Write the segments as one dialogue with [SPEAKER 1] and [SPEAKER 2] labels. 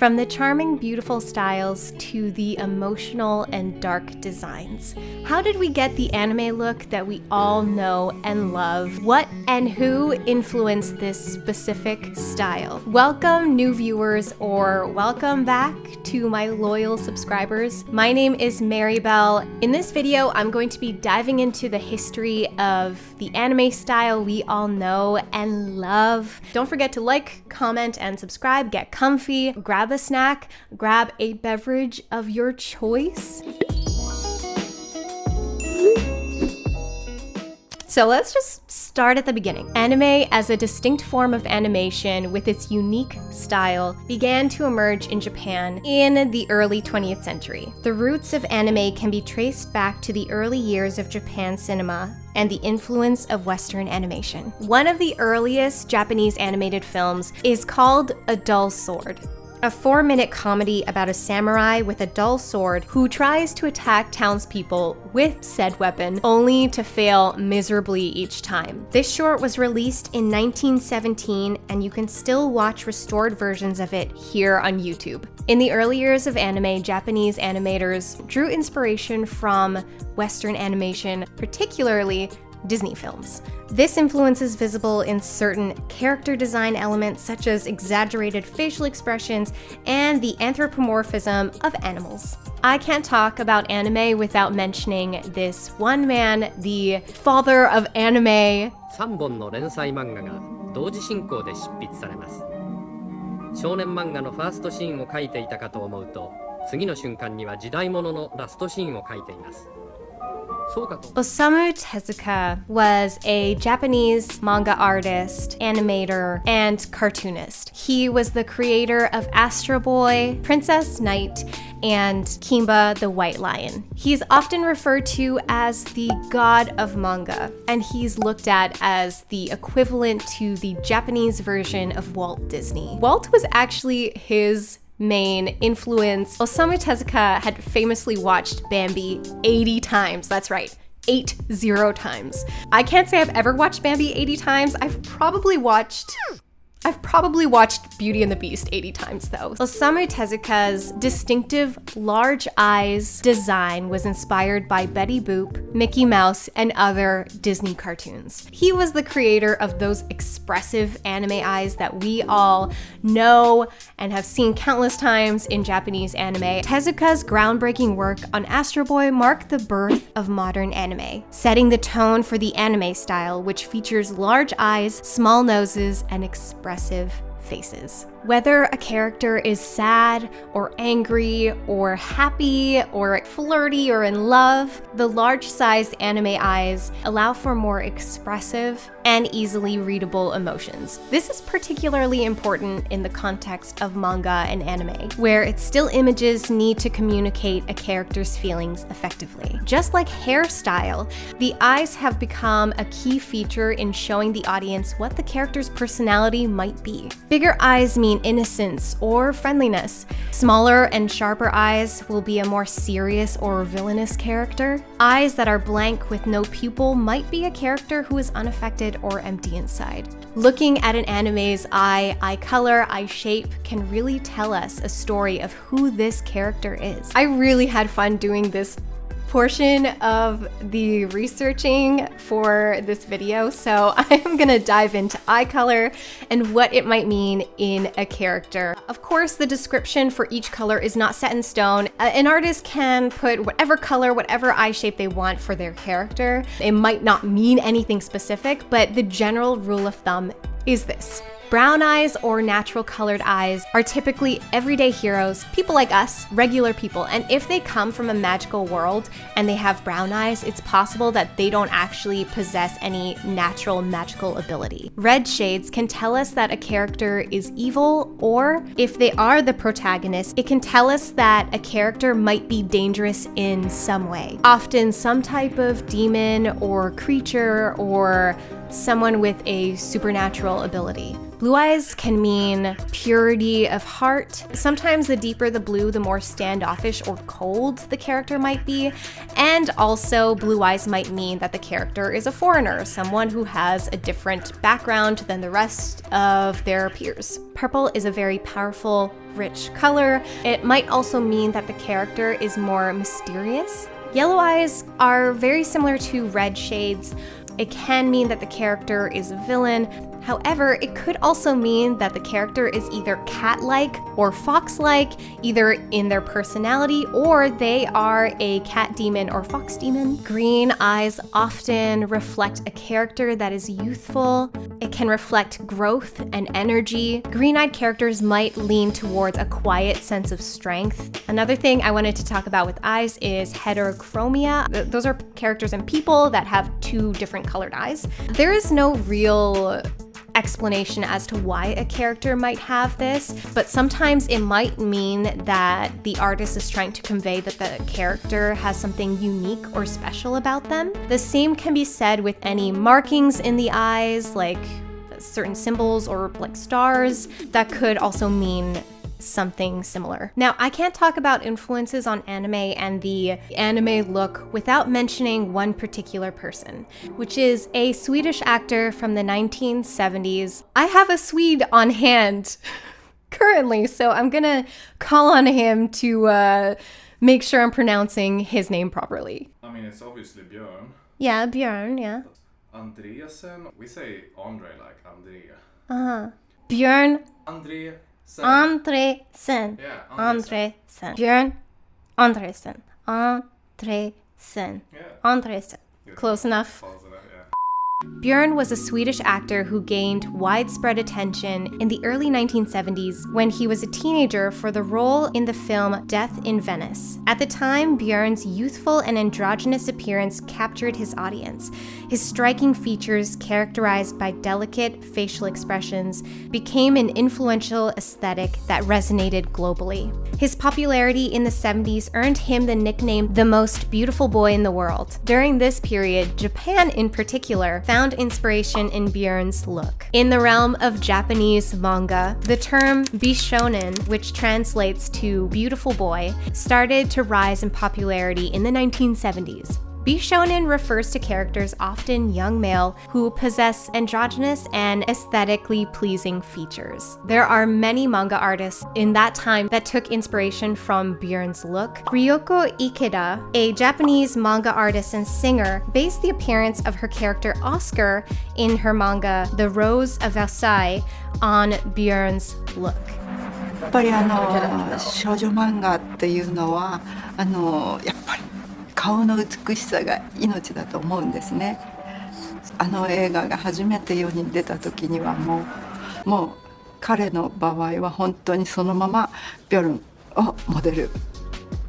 [SPEAKER 1] From the charming, beautiful styles to the emotional and dark designs. How did we get the anime look that we all know and love? What and who influenced this specific style? Welcome, new viewers, or welcome back to my loyal subscribers. My name is Mary Bell. In this video, I'm going to be diving into the history of the anime style we all know and love. Don't forget to like, comment, and subscribe. Get comfy, grab a snack, grab a beverage of your choice. So let's just start at the beginning. Anime, as a distinct form of animation with its unique style, began to emerge in Japan in the early 20th century. The roots of anime can be traced back to the early years of Japan cinema and the influence of Western animation. One of the earliest Japanese animated films is called A Dull Sword, a 4-minute comedy about a samurai with a dull sword who tries to attack townspeople with said weapon, only to fail miserably each time. This short was released in 1917, and you can still watch restored versions of it here on YouTube. In the early years of anime, Japanese animators drew inspiration from Western animation, particularly Disney films. This influence is visible in certain character design elements such as exaggerated facial expressions and the anthropomorphism of animals. I can't talk about anime without mentioning this one man, the father of anime.
[SPEAKER 2] 3本の連載漫画が同時進行で執筆されます。少年漫画のファーストシーンを描いていたかと思うと、次の瞬間には時代物のラストシーンを描いています。
[SPEAKER 1] Osamu Tezuka was a Japanese manga artist, animator, and cartoonist. He was the creator of Astro Boy, Princess Knight, and Kimba the White Lion. He's often referred to as the god of manga, and he's looked at as the equivalent to the Japanese version of Walt Disney. Walt was actually his main influence. Osamu Tezuka had famously watched Bambi 80 times. That's right, 80 times. I can't say I've ever watched Bambi 80 times. I've probably watched Beauty and the Beast 80 times though. Osamu Tezuka's distinctive large eyes design was inspired by Betty Boop, Mickey Mouse, and other Disney cartoons. He was the creator of those expressive anime eyes that we all know and have seen countless times in Japanese anime. Tezuka's groundbreaking work on Astro Boy marked the birth of modern anime, setting the tone for the anime style, which features large eyes, small noses, and expressive faces. Whether a character is sad or angry or happy or flirty or in love, the large-sized anime eyes allow for more expressive and easily readable emotions. This is particularly important in the context of manga and anime, where its still images need to communicate a character's feelings effectively. Just like hairstyle, the eyes have become a key feature in showing the audience what the character's personality might be. Bigger eyes mean innocence or friendliness. Smaller and sharper eyes will be a more serious or villainous character. Eyes that are blank with no pupil might be a character who is unaffected or empty inside. Looking at an anime's eye color, eye shape can really tell us a story of who this character is. I really had fun doing this portion of the researching for this video, so I'm gonna dive into eye color and what it might mean in a character. Of course, the description for each color is not set in stone. An artist can put whatever color, whatever eye shape they want for their character. It might not mean anything specific, but the general rule of thumb is this. Brown eyes or natural colored eyes are typically everyday heroes, people like us, regular people, and if they come from a magical world and they have brown eyes, it's possible that they don't actually possess any natural magical ability. Red shades can tell us that a character is evil, or if they are the protagonist, it can tell us that a character might be dangerous in some way. Often some type of demon or creature or someone with a supernatural ability. Blue eyes can mean purity of heart. Sometimes the deeper the blue, the more standoffish or cold the character might be. And also, blue eyes might mean that the character is a foreigner, someone who has a different background than the rest of their peers. Purple is a very powerful, rich color. It might also mean that the character is more mysterious. Yellow eyes are very similar to red shades. It can mean that the character is a villain. However, it could also mean that the character is either cat-like or fox-like, either in their personality or they are a cat demon or fox demon. Green eyes often reflect a character that is youthful. It can reflect growth and energy. Green-eyed characters might lean towards a quiet sense of strength. Another thing I wanted to talk about with eyes is heterochromia. Those are characters and people that have two different colored eyes. There is no real explanation as to why a character might have this, but sometimes it might mean that the artist is trying to convey that the character has something unique or special about them. The same can be said with any markings in the eyes, like certain symbols or like stars, that could also mean something similar. Now, I can't talk about influences on anime and the anime look without mentioning one particular person, which is a Swedish actor from the 1970s. I have a Swede on hand currently, so I'm gonna call on him to make sure I'm pronouncing his name properly.
[SPEAKER 3] I mean, it's obviously Bjorn.
[SPEAKER 1] Yeah, Bjorn, yeah.
[SPEAKER 3] Andresen, we say Andre like Andrea.
[SPEAKER 1] Bjorn
[SPEAKER 3] Andresen.
[SPEAKER 1] Andresen.
[SPEAKER 3] Yeah,
[SPEAKER 1] Andresen. Bjorn Andresen. Andresen.
[SPEAKER 3] Yeah.
[SPEAKER 1] Andresen. Close enough.
[SPEAKER 3] Close enough, yeah.
[SPEAKER 1] Bjorn was a Swedish actor who gained widespread attention in the early 1970s when he was a teenager for the role in the film Death in Venice. At the time, Bjorn's youthful and androgynous appearance captured his audience. His striking features, characterized by delicate facial expressions, became an influential aesthetic that resonated globally. His popularity in the 70s earned him the nickname the most beautiful boy in the world. During this period, Japan in particular found inspiration in Bjorn's look. In the realm of Japanese manga, the term bishonen, which translates to beautiful boy, started to rise in popularity in the 1970s. Bishonen refers to characters, often young male, who possess androgynous and aesthetically pleasing features. There are many manga artists in that time that took inspiration from Bjorn's look. Ryoko Ikeda, a Japanese manga artist and singer, based the appearance of her character Oscar in her manga The Rose of Versailles on Bjorn's look.
[SPEAKER 4] やっぱり少女漫画っていうのはやっぱり顔の美しさが命だと思うんですね。映画が初めて世に出た時にはもう彼の場合は本当にそのままビョルンをモデル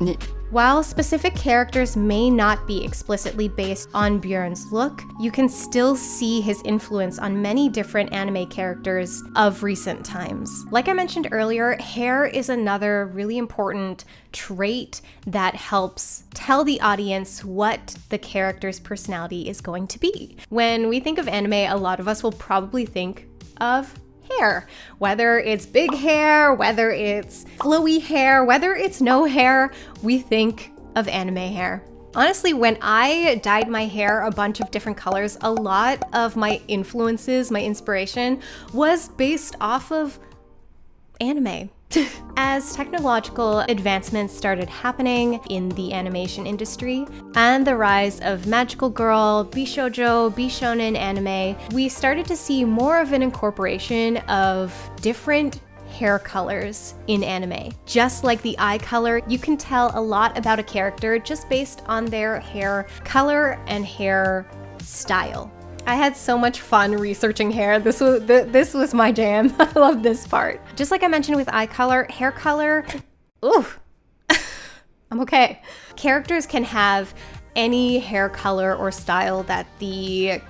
[SPEAKER 4] に。
[SPEAKER 1] While specific characters may not be explicitly based on Bjorn's look, you can still see his influence on many different anime characters of recent times. Like I mentioned earlier, hair is another really important trait that helps tell the audience what the character's personality is going to be. When we think of anime, a lot of us will probably think of hair. Whether it's big hair, whether it's flowy hair, whether it's no hair, we think of anime hair. Honestly, when I dyed my hair a bunch of different colors, a lot of my influences, my inspiration, was based off of anime. As technological advancements started happening in the animation industry and the rise of magical girl, bishoujo, bishonen anime, we started to see more of an incorporation of different hair colors in anime. Just like the eye color, you can tell a lot about a character just based on their hair color and hair style. I had so much fun researching hair. This was my jam. I love this part. Just like I mentioned with eye color, hair color, ooh, I'm okay. Characters can have any hair color or style that the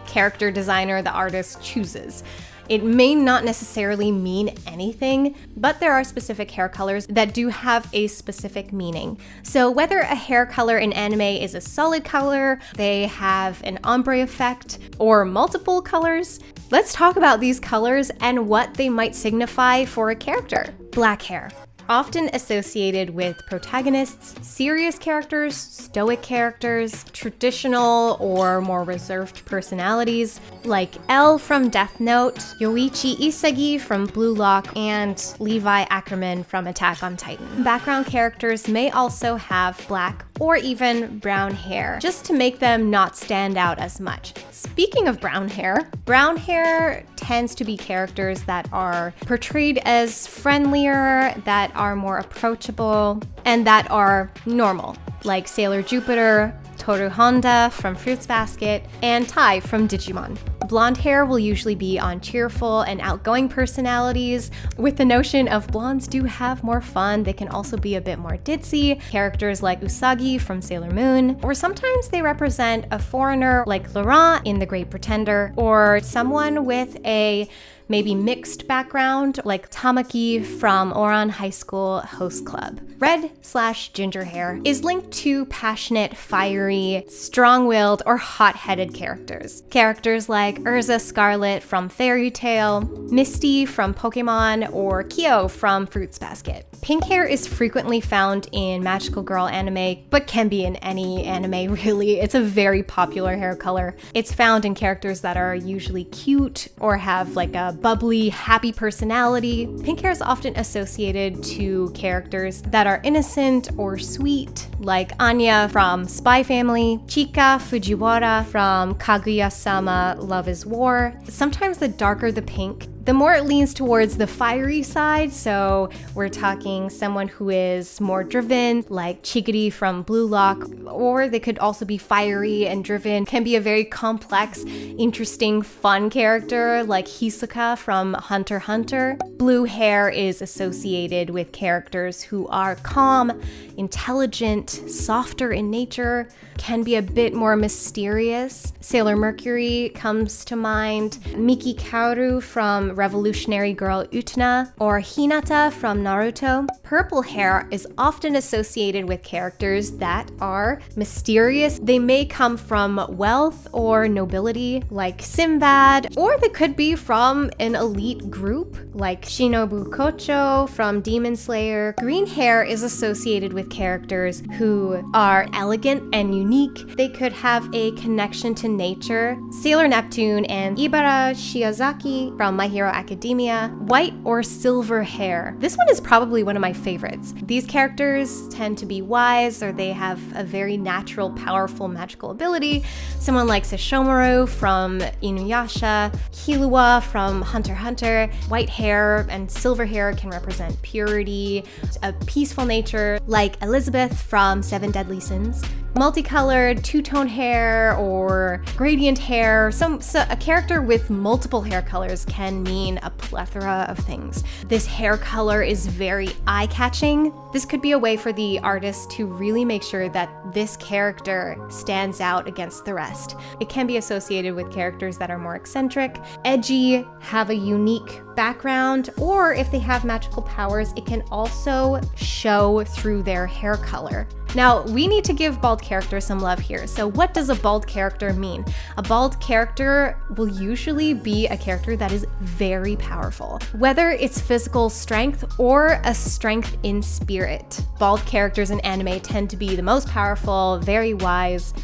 [SPEAKER 1] character designer, the artist, chooses. It may not necessarily mean anything, but there are specific hair colors that do have a specific meaning. So whether a hair color in anime is a solid color, they have an ombre effect, or multiple colors, Let's talk about these colors and what they might signify for a character. Black hair. Often associated with protagonists, serious characters, stoic characters, traditional or more reserved personalities like L from Death Note, Yoichi Isagi from Blue Lock, and Levi Ackerman from Attack on Titan. Background characters may also have black or even brown hair, just to make them not stand out as much. Speaking of brown hair tends to be characters that are portrayed as friendlier, that are more approachable, and that are normal, like Sailor Jupiter, Toru Honda from Fruits Basket, and Tai from Digimon. Blonde hair will usually be on cheerful and outgoing personalities. With the notion of blondes do have more fun, they can also be a bit more ditzy. Characters like Usagi from Sailor Moon, or sometimes they represent a foreigner like Laurent in The Great Pretender, or someone with a maybe mixed background like Tamaki from Ouran High School Host Club. Red/ginger hair is linked to passionate, fiery, strong-willed, or hot-headed characters. Characters like Urza Scarlet from Fairy Tail, Misty from Pokemon, or Kyo from Fruits Basket. Pink hair is frequently found in magical girl anime, but can be in any anime really. It's a very popular hair color. It's found in characters that are usually cute or have like a bubbly, happy personality. Pink hair is often associated to characters that are innocent or sweet, like Anya from Spy Family, Chika Fujiwara from Kaguya-sama Love is War. Sometimes the darker the pink, the more it leans towards the fiery side, so we're talking someone who is more driven, like Chigiri from Blue Lock, or they could also be fiery and driven, can be a very complex, interesting, fun character, like Hisoka from Hunter x Hunter. Blue hair is associated with characters who are calm, intelligent, softer in nature, can be a bit more mysterious. Sailor Mercury comes to mind, Miki Kaoru from Revolutionary Girl Utena, or Hinata from Naruto. Purple hair is often associated with characters that are mysterious. They may come from wealth or nobility, like Sinbad, or they could be from an elite group, like Shinobu Kocho from Demon Slayer. Green hair is associated with characters who are elegant and unique. They could have a connection to nature. Sailor Neptune and Ibara Shiozaki from My Hero Academia. White or silver hair. This one is probably one of my favorites. These characters tend to be wise, or they have a very natural, powerful, magical ability. Someone like Sesshomaru from Inuyasha, Killua from Hunter x Hunter. White hair and silver hair can represent purity, a peaceful nature, like Elizabeth from Seven Deadly Sins. Multicolored two-tone hair or gradient hair, so a character with multiple hair colors can mean a plethora of things. This hair color is very eye-catching. This could be a way for the artist to really make sure that this character stands out against the rest. It can be associated with characters that are more eccentric, edgy, have a unique background, or if they have magical powers, it can also show through their hair color. Now, we need to give bald characters some love here. So what does a bald character mean? A bald character will usually be a character that is very powerful, whether it's physical strength or a strength in spirit. Bald characters in anime tend to be the most powerful, very wise,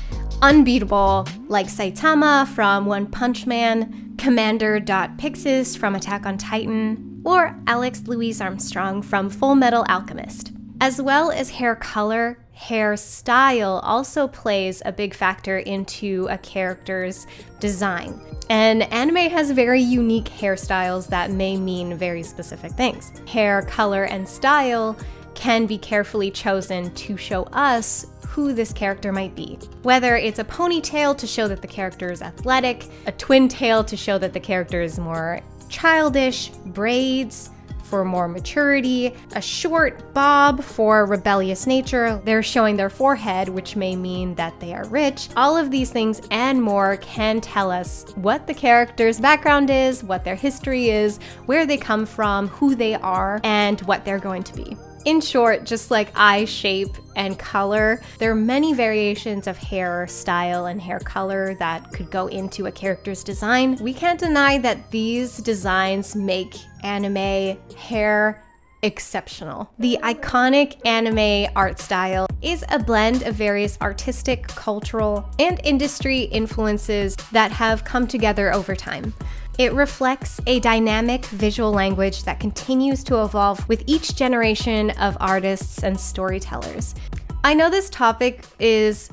[SPEAKER 1] unbeatable, like Saitama from One Punch Man, Commander Pixis from Attack on Titan, or Alex Louise Armstrong from Full Metal Alchemist. As well as hair color, hairstyle also plays a big factor into a character's design. And anime has very unique hairstyles that may mean very specific things. Hair color and style can be carefully chosen to show us who this character might be. Whether it's a ponytail to show that the character is athletic, a twin tail to show that the character is more childish, braids for more maturity, a short bob for rebellious nature. They're showing their forehead, which may mean that they are rich. All of these things and more can tell us what the character's background is, what their history is, where they come from, who they are, and what they're going to be. In short, just like eye shape and color, there are many variations of hair style and hair color that could go into a character's design. We can't deny that these designs make anime hair exceptional. The iconic anime art style is a blend of various artistic, cultural, and industry influences that have come together over time. It reflects a dynamic visual language that continues to evolve with each generation of artists and storytellers. I know this topic is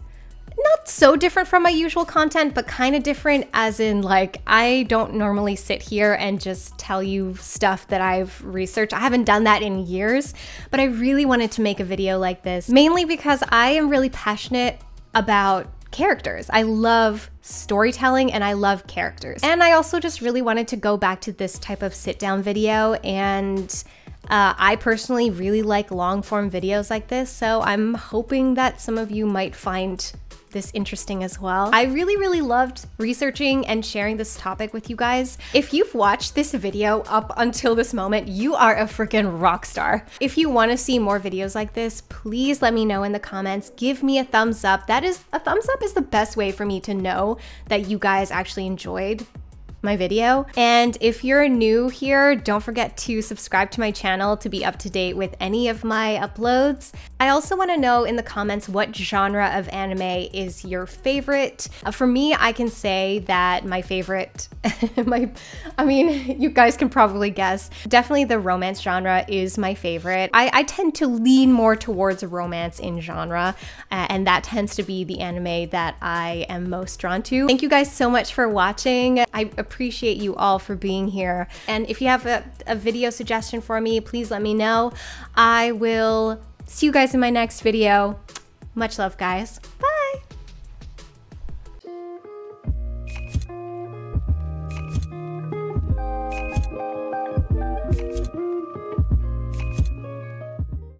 [SPEAKER 1] not so different from my usual content, but kind of different as in, like, I don't normally sit here and just tell you stuff that I've researched. I haven't done that in years, but I really wanted to make a video like this, mainly because I am really passionate about characters. I love storytelling and I love characters. And I also just really wanted to go back to this type of sit-down video, and I personally really like long-form videos like this, so I'm hoping that some of you might find this interesting as well. I really loved researching and sharing this topic with you guys. If you've watched this video up until this moment, you are a freaking rock star. If you want to see more videos like this, please let me know in the comments. Give me a thumbs up. A thumbs up is the best way for me to know that you guys actually enjoyed my video. And if you're new here, don't forget to subscribe to my channel to be up to date with any of my uploads. I also want to know in the comments what genre of anime is your favorite. For me, I can say that my favorite, I mean, you guys can probably guess, definitely the romance genre is my favorite. I tend to lean more towards romance in genre, and that tends to be the anime that I am most drawn to. Thank you guys so much for watching. I appreciate you all for being here. And if you have a video suggestion for me, please let me know. I will see you guys in my next video. Much love, guys. Bye.